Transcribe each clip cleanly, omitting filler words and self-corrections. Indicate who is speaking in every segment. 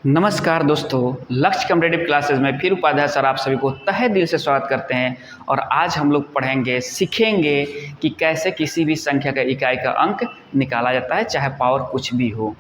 Speaker 1: नमस्कार दोस्तों, लक्ष्य कॉम्पिटिटिव क्लासेस में फिर उपाध्याय सर आप सभी को तहे दिल से स्वागत करते हैं। और आज हम लोग पढ़ेंगे, सीखेंगे कि कैसे किसी भी संख्या का इकाई का अंक निकाला जाता है, चाहे पावर कुछ भी हो।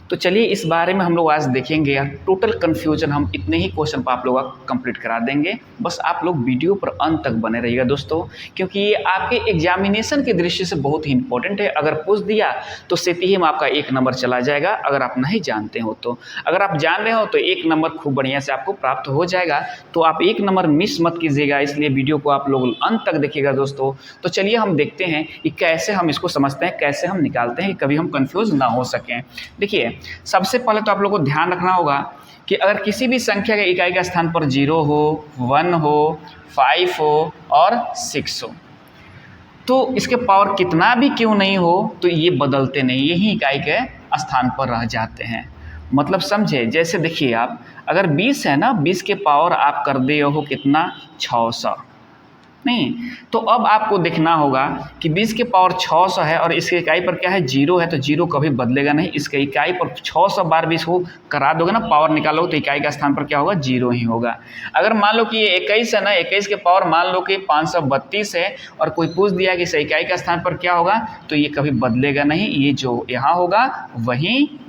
Speaker 1: तो चलिए इस बारे में हम लोग आज देखेंगे। यार टोटल कन्फ्यूजन हम इतने ही क्वेश्चन पर आप लोगों का कंप्लीट करा देंगे। बस आप लोग वीडियो पर अंत तक बने रहिएगा दोस्तों, क्योंकि ये आपके एग्जामिनेशन की दृष्टि से बहुत ही इंपॉर्टेंट है। अगर पूछ दिया तो सीधे ही आपका 1 नंबर चला जाएगा, अगर आप नहीं जानते हो तो। अगर आप जान रहे हो तो 1 नंबर खूब बढ़िया से आपको प्राप्त हो जाएगा। तो आप 1 नंबर मिस मत कीजिएगा, इसलिए वीडियो को आप लोग अंत तक देखिएगा दोस्तों। तो चलिए हम देखते हैं कि कैसे हम इसको समझते हैं, कैसे हम निकालते हैं, कभी हम कंफ्यूज ना हो सकें। देखिए, सबसे पहले तो आप लोगों को ध्यान रखना होगा कि अगर किसी भी संख्या के इकाई का स्थान पर 0 हो, 1 हो, 5 हो और 6 हो, तो इसके पावर कितना भी क्यों नहीं हो तो ये बदलते नहीं, यही इकाई के स्थान पर रह जाते हैं। मतलब समझे, जैसे देखिए आप अगर 20 है ना, 20 के पावर आप कर दे हो कितना, 600 नहीं। तो अब आपको देखना होगा कि 20 के पावर 600 है और इसके इकाई पर क्या है, 0 है, तो 0 कभी बदलेगा नहीं। इसके इकाई पर 600 बार 20 को करा दोगे ना, पावर निकालोगे तो इकाई का स्थान पर क्या होगा, 0 ही होगा। अगर मान लो कि ये 21 है ना, 21 के पावर मान लो कि 532 है और कोई पूछ दिया कि इस इकाई का स्थान पर क्या होगा, तो ये कभी बदलेगा नहीं। ये जो यहाँ होगा वही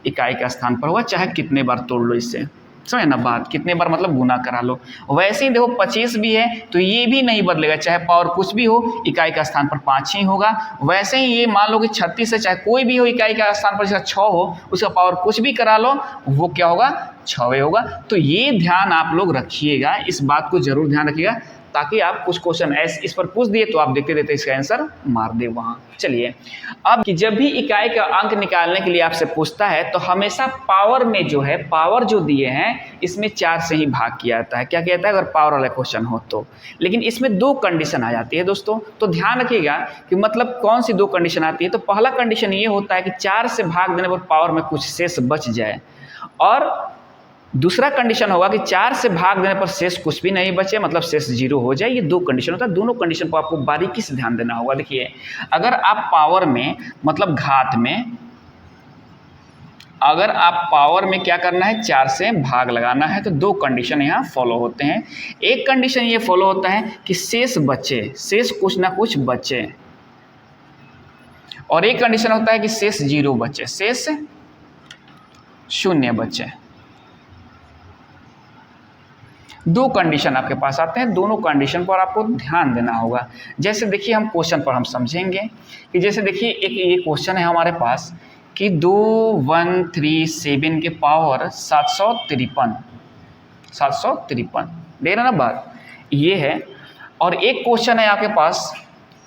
Speaker 1: इकाई का स्थान पर होगा, चाहे कितने बार तोड़ लो इससे। समझे ना बात, कितने बार मतलब गुना करा लो। वैसे ही देखो 25 भी है तो ये भी नहीं बदलेगा, चाहे पावर कुछ भी हो, इकाई का स्थान पर 5 ही होगा। वैसे ही ये मान लो कि 36 है, चाहे कोई भी हो, इकाई का स्थान पर जैसे 6 हो, उसका पावर कुछ भी करा लो, वो क्या होगा, 6 होगा। तो ये ध्यान आप लोग रखिएगा, इस बात को जरूर ध्यान रखिएगा, ताकि आप कुछ क्वेश्चन ऐसे इस पर पूछ दिए तो आप देखते देखते इसका आंसर मार दे वहाँ। चलिए, अब कि जब भी इकाई का अंक निकालने के लिए आपसे पूछता है तो हमेशा पावर में जो है, पावर जो दिए हैं इसमें 4 से ही भाग किया जाता है। क्या कहता है, अगर पावर वाला क्वेश्चन हो तो। लेकिन इसमें 2 कंडीशन आ जाती है दोस्तों, तो ध्यान रखिएगा कि मतलब कौन सी 2 कंडीशन आती है। तो पहला कंडीशन ये होता है कि 4 से भाग देने पर पावर में कुछ शेष बच जाए, और दूसरा कंडीशन होगा कि 4 से भाग देने पर शेष कुछ भी नहीं बचे, मतलब शेष 0 हो जाए। ये 2 कंडीशन होता है। दोनों कंडीशन को आपको बारीकी से ध्यान देना होगा। देखिए, अगर आप पावर में मतलब घात में, अगर आप पावर में क्या करना है, 4 से भाग लगाना है, तो 2 कंडीशन यहाँ फॉलो होते हैं। एक कंडीशन ये फॉलो होता है कि शेष बचे, शेष कुछ ना कुछ बचे, और एक कंडीशन होता है कि शेष 0 बचे, शेष 0 बचे। 2 कंडीशन आपके पास आते हैं, दोनों कंडीशन पर आपको ध्यान देना होगा। जैसे देखिए, हम क्वेश्चन पर हम समझेंगे कि जैसे देखिए एक ये क्वेश्चन है हमारे पास कि 2137 के पावर 753 देख रहे ना बात, ये है। और एक क्वेश्चन है आपके पास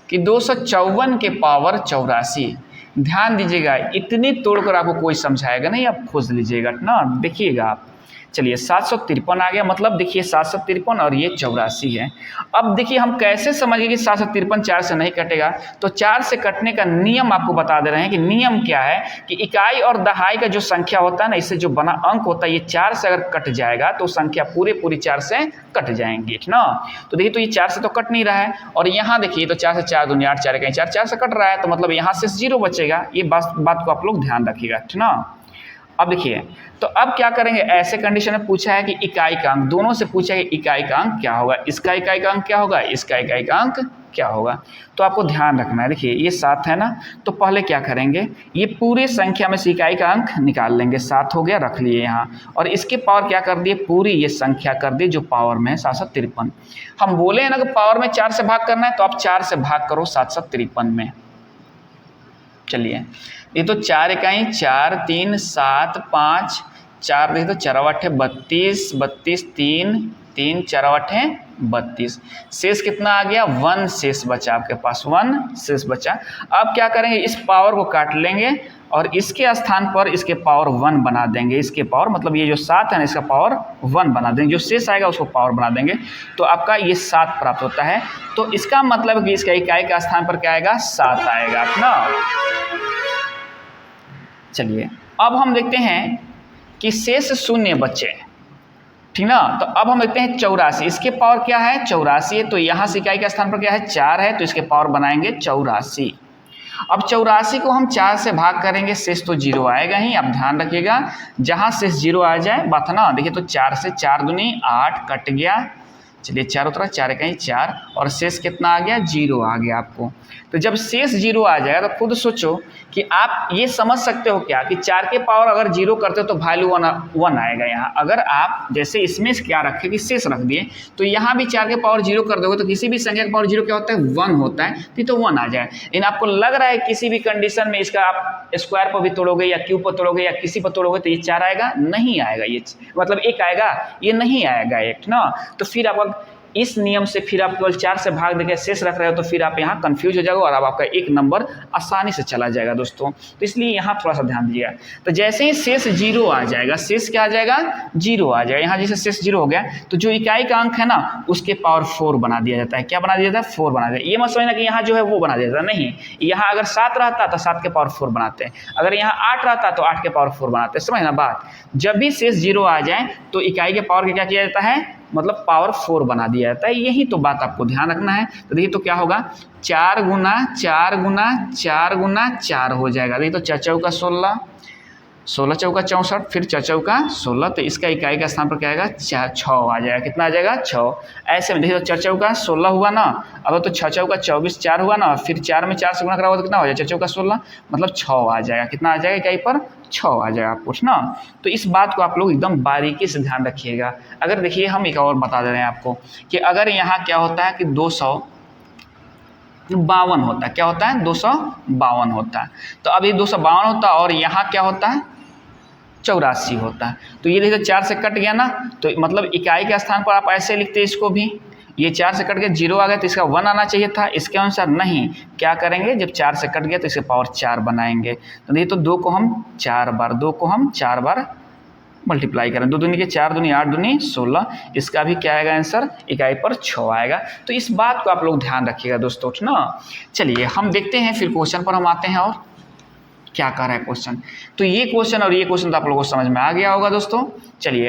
Speaker 1: कि 254 के पावर 84। ध्यान दीजिएगा, इतनी तोड़कर आपको कोई समझाएगा नहीं, आप खोज लीजिएगा ना, देखिएगा आप। चलिए, 753 आ गया, मतलब देखिए 753 और ये 84 है। अब देखिए हम कैसे समझिए कि 753 4 से नहीं कटेगा। तो 4 से कटने का नियम आपको बता दे रहे हैं कि नियम क्या है कि इकाई और दहाई का जो संख्या होता है ना, इससे जो बना अंक होता है, ये 4 से अगर कट जाएगा तो संख्या पूरी 4 से कट जाएंगी, ठीक ना। तो देखिए, तो ये 4 से तो कट नहीं रहा है, और यहाँ देखिए तो 4 से 4 दूनी 8, 4 कहीं 4, 4 से कट रहा है, तो मतलब यहाँ से 0 बचेगा। ये बात को आप लोग ध्यान रखिएगा, ठीक ना। अब देखिए, तो अब क्या करेंगे, ऐसे कंडीशन में पूछा है कि इकाई का अंक, दोनों से पूछा है कि इकाई का अंक क्या होगा, इसका इकाई का अंक क्या होगा, इसका इकाई का अंक क्या होगा। तो आपको ध्यान रखना है। देखिए, ये 7 है ना, तो पहले क्या करेंगे, ये पूरे संख्या में से इकाई का अंक निकाल लेंगे। 7 हो गया, रख लिए यहाँ, और इसके पावर क्या कर दिए, पूरी ये संख्या कर दी जो पावर में है 753। हम बोले हैं ना कि पावर में 4 से भाग करना है, तो आप 4 से भाग करो 753 में। चलिए, ये तो 4 इकाई 4, 3, 7, 5, 4 देखिए तो 4 8 32, 32 3, 3 4 8 32। शेष कितना आ गया, 1 शेष बचा आपके पास, 1 शेष बचा। अब क्या करेंगे, इस पावर को काट लेंगे और इसके स्थान पर इसके पावर 1 बना देंगे। इसके पावर मतलब ये जो 7 है ना, इसका पावर 1 बना देंगे, जो शेष आएगा उसको पावर बना देंगे, तो आपका ये 7 प्राप्त होता है। तो इसका मतलब कि इसका इकाई का स्थान पर क्या आएगा, 7 आएगा ना। चलिए, अब हम देखते हैं कि शेष 0 बचे, ठीक ना। तो अब हम देखते हैं 84, इसके पावर क्या है, 84 है, तो यहाँ से इकाई का स्थान पर क्या है, 4 है, तो इसके पावर बनाएंगे 84। अब 84 को हम 4 से भाग करेंगे, शेष तो 0 आएगा ही, आप ध्यान रखिएगा। जहाँ शेष 0 आ जाए बात है ना, देखिए तो 4 से 4 दूनी 8 कट गया, चलिए 4 उतरा, 4 कहीं 4 और शेष कितना आ गया, 0 आ गया आपको। तो जब शेष 0 आ जाएगा तो खुद सोचो कि आप ये समझ सकते हो क्या कि 4 के पावर अगर 0 करते हो तो वैल्यू 1 आएगा यहाँ। अगर आप जैसे इसमें क्या रखे कि शेष रख दिए, तो यहाँ भी 4 के पावर 0 कर दोगे तो किसी भी संख्या का पावर 0 क्या होता है, 1 होता है, तो 1 आ जाए। लेकिन आपको लग रहा है किसी भी कंडीशन में इसका आप स्क्वायर पर भी तोड़ोगे या क्यूब पर तोड़ोगे या किसी पर तोड़ोगे तो ये 4 आएगा, नहीं आएगा, ये मतलब 1 आएगा, ये नहीं आएगा 1 ना। तो फिर आप इस नियम से फिर आप केवल 4 से भाग देकर शेष रख रहे हो तो फिर आप यहाँ कंफ्यूज हो जाओगे और अब आपका 1 नंबर आसानी से चला जाएगा दोस्तों। तो इसलिए यहाँ थोड़ा सा ध्यान दीजिएगा। तो जैसे ही शेष 0 आ जाएगा, शेष क्या आ जाएगा, 0 आ जाएगा। यहाँ जैसे शेष 0 हो गया तो जो इकाई का अंक है ना उसके पावर 4 बना दिया जाता है। क्या बना दिया जाता है, 4 बना दिया। ये मत समझना कि यहाँ जो है वो बना दिया जाता है, नहीं। यहाँ अगर 7 रहता तो 7 के पावर 4 बनाते हैं, अगर यहाँ 8 रहता तो 8 के पावर 4 बनाते हैं, समझना बात। जब भी शेष 0 आ जाए तो इकाई के पावर क्या किया जाता है, मतलब पावर 4 बना दिया जाता है। यही तो बात आपको ध्यान रखना है। तो देखिए तो क्या होगा, 4 गुना 4 गुना 4 गुना 4 हो जाएगा। देखिए तो 4 चौका 16, 16 चौका 64, फिर 4 चौका 16, तो इसका इकाई का स्थान पर क्या आएगा, 6 आ जाएगा। कितना आ जाएगा, 6। ऐसे में देखिए तो 4 चौका 16 हुआ ना, अब तो 6 चौका 24, 4 हुआ ना, फिर 4 में 4 से गुना करा हुआ तो कितना हो जाएगा, 4 चौका 16, मतलब 6 आ जाएगा। कितना आ जाएगा इकाई पर, 6 आ जाएगा आपको ना। तो इस बात को आप लोग एकदम बारीकी से ध्यान रखिएगा। अगर देखिए हम एक और बता दे रहे हैं आपको कि अगर यहाँ क्या होता है कि 252 होता है, क्या होता है, 252 होता है। तो अभी 252 होता है और यहाँ क्या होता है, 84 होता है। तो ये देखिए 4 से कट गया ना, तो मतलब इकाई के स्थान पर आप ऐसे लिखते हैं इसको भी, ये 4 से कट के 0 आ गया तो इसका 1 आना चाहिए था, इसके अनुसार नहीं। क्या करेंगे, जब 4 से कट गया तो इसके पावर 4 बनाएंगे। तो देखिए तो 2 को हम 4 बार मल्टीप्लाई करें, 2 दूनी के 4 दूनी 8 दूनी 16, इसका भी क्या आएगा आंसर, इकाई पर 6 आएगा। तो इस बात को आप लोग ध्यान रखिएगा दोस्तों ना। चलिए हम देखते हैं फिर क्वेश्चन पर हम आते हैं और क्या कर रहा है क्वेश्चन। तो ये क्वेश्चन और ये क्वेश्चन तो आप लोगों को समझ में आ गया होगा दोस्तों। चलिए